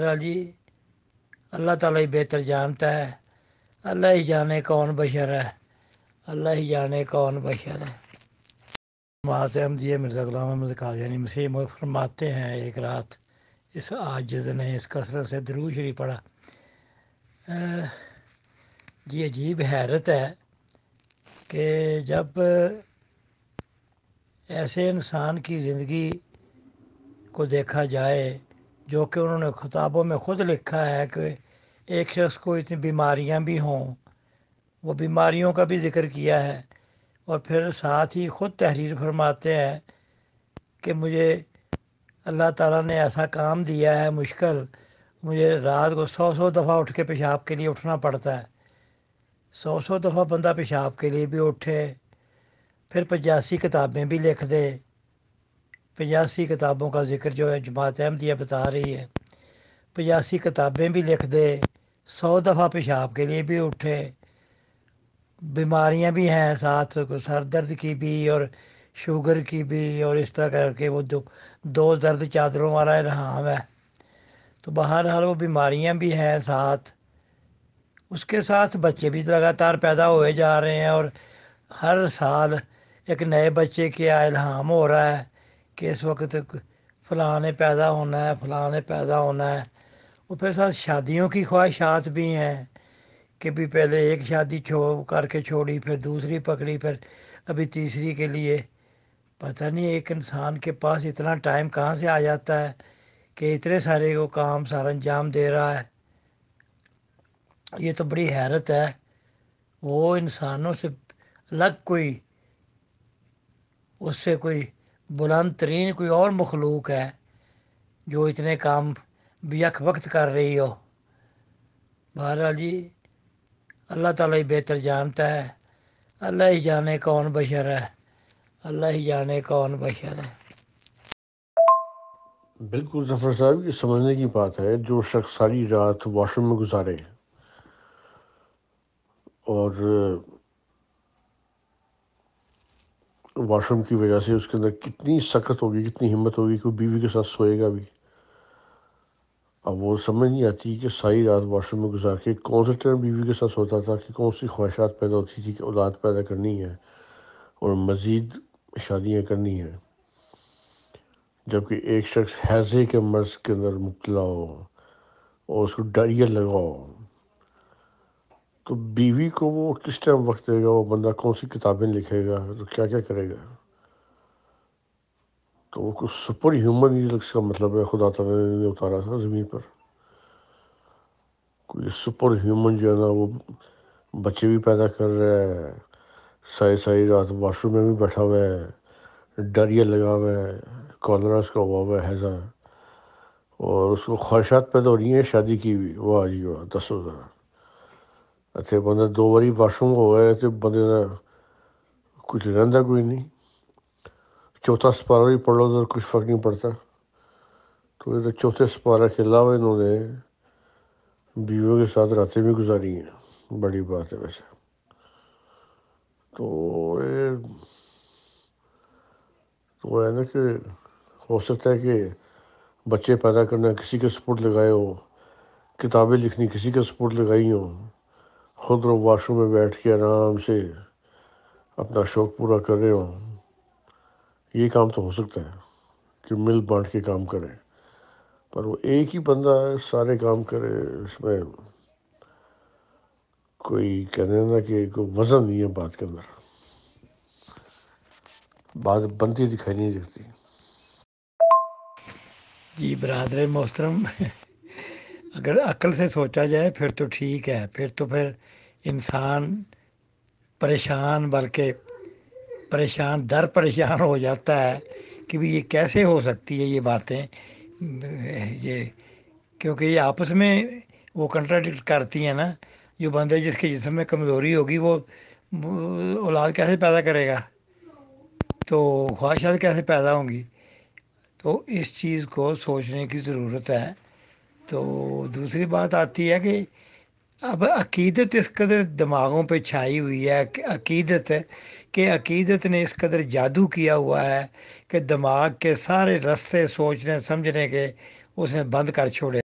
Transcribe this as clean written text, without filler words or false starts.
بہرحال جی اللہ تعالیٰ ہی بہتر جانتا ہے، اللہ ہی جانے کون بشر ہے، اللہ ہی جانے کون بشر ہے۔ جماعت احمدیہ مرزا غلام احمد قادیانی مسیح موعود فرماتے ہیں، ایک رات اس عاجز نے اس کثرت سے درود شریف پڑھا۔ جی عجیب حیرت ہے کہ جب ایسے انسان کی زندگی کو دیکھا جائے جو کہ انہوں نے خطابوں میں خود لکھا ہے کہ ایک شخص کو اتنی بیماریاں بھی ہوں، وہ بیماریوں کا بھی ذکر کیا ہے، اور پھر ساتھ ہی خود تحریر فرماتے ہیں کہ مجھے اللہ تعالیٰ نے ایسا کام دیا ہے مشکل، مجھے رات کو 100 دفعہ اٹھ کے پیشاب کے لیے اٹھنا پڑتا ہے، 100 دفعہ بندہ پیشاب کے لیے بھی اٹھے، پھر 85 کتابیں بھی لکھ دے۔ 85 کتابوں کا ذکر جو ہے جماعت احمدیہ بتا رہی ہے، 85 کتابیں بھی لکھ دے، 100 دفعہ پیشاب کے لیے بھی اٹھے، بیماریاں بھی ہیں ساتھ، سر درد کی بھی اور شوگر کی بھی، اور اس طرح کر کے وہ دو درد چادروں والا الہام ہے، تو بہرحال وہ بیماریاں بھی ہیں ساتھ، اس کے ساتھ بچے بھی لگاتار پیدا ہوئے جا رہے ہیں، اور ہر سال ایک نئے بچے کا الہام ہو رہا ہے کہ اس وقت فلاں نے پیدا ہونا ہے، فلاں نے پیدا ہونا ہے۔ اور پھر ساتھ شادیوں کی خواہشات بھی ہیں کہ بھی پہلے ایک شادی کر کے چھوڑی، پھر دوسری پکڑی، پھر ابھی تیسری کے لیے۔ پتہ نہیں ایک انسان کے پاس اتنا ٹائم کہاں سے آ جاتا ہے کہ اتنے سارے وہ کام سر انجام دے رہا ہے۔ یہ تو بڑی حیرت ہے، وہ انسانوں سے الگ کوئی، اس سے کوئی بلند ترین کوئی اور مخلوق ہے جو اتنے کام یک وقت کر رہی ہو۔ بہرحال جی اللہ تعالیٰ ہی بہتر جانتا ہے، اللہ ہی جانے کون بشر ہے، اللہ ہی جانے کون بشر ہے۔ بالکل ظفر صاحب، یہ سمجھنے کی بات ہے جو شخص ساری رات واش روم میں گزارے اور واش روم کی وجہ سے اس کے اندر کتنی سخت ہوگی، کتنی ہمت ہوگی کہ وہ بیوی کے ساتھ سوئے گا بھی۔ اب وہ سمجھ نہیں آتی کہ ساری رات واش روم میں گزار کے کون سے ٹائم بیوی کے ساتھ سوتا تھا، کہ کون سی خواہشات پیدا ہوتی تھی کہ اولاد پیدا کرنی ہے اور مزید شادیاں کرنی ہیں، جبکہ ایک شخص ہیضے کے مرض کے اندر مبتلا ہو اور اس کو ڈائریا لگا ہو، تو بیوی کو وہ کس ٹائم وقت دے گا، وہ بندہ کون سی کتابیں لکھے گا، تو کیا کیا کرے گا۔ تو وہ کچھ سپر ہیومن ہی اس کا مطلب ہے خدا تعالیٰ نے اتارا تھا زمین پر، کوئی سپر ہیومن جو ہے نا وہ بچے بھی پیدا کر رہا ہے، ساری رات واش روم میں بھی بیٹھا ہوا ہے، ڈائریا لگا ہوا ہے، کالرا اس کا ہوا ہے ہیضہ، اور اس کو خواہشات پیدا ہو رہی ہیں شادی کی بھی۔ واہ جی واہ، دسو ذرا، اتنے بندہ 2 باری واش روم ہو گئے تو بندے کا کچھ رہندا کوئی نہیں، چوتھا سپارہ بھی پڑھ لو تو کچھ فرق نہیں پڑتا۔ تو یہ تو چوتھے سپارہ کے علاوہ انہوں نے بیویوں کے ساتھ راتیں بھی گزاری ہیں، بڑی بات ہے ویسے۔ تو ہے نا کہ ہو سکتا ہے کہ بچے پیدا کرنا کسی کے سپورٹ لگائے ہو، کتابیں لکھنی کسی کے سپورٹ لگائی ہوں، خود رو واش روم میں بیٹھ کے آرام سے اپنا شوق پورا کر رہے ہوں۔ یہ کام تو ہو سکتا ہے کہ مل بانٹ کے کام کرے، پر وہ ایک ہی بندہ سارے کام کرے، اس میں کوئی کہنے نا کہ کوئی وزن نہیں ہے بات کے اندر، بات بنتی دکھائی نہیں دیتی۔ جی برادر محترم، اگر عقل سے سوچا جائے پھر تو ٹھیک ہے، پھر انسان پریشان، بلکہ پریشان ہو جاتا ہے کہ بھی یہ کیسے ہو سکتی ہے یہ باتیں، یہ کیونکہ یہ آپس میں وہ کنٹراڈکٹ کرتی ہیں نا۔ جو بندے جس کے جسم میں کمزوری ہوگی وہ اولاد کیسے پیدا کرے گا، تو خواہشات کیسے پیدا ہوں گی، تو اس چیز کو سوچنے کی ضرورت ہے۔ تو دوسری بات آتی ہے کہ اب عقیدت اس قدر دماغوں پہ چھائی ہوئی ہے کہ عقیدت نے اس قدر جادو کیا ہوا ہے کہ دماغ کے سارے رستے سوچنے سمجھنے کے اس نے بند کر چھوڑے۔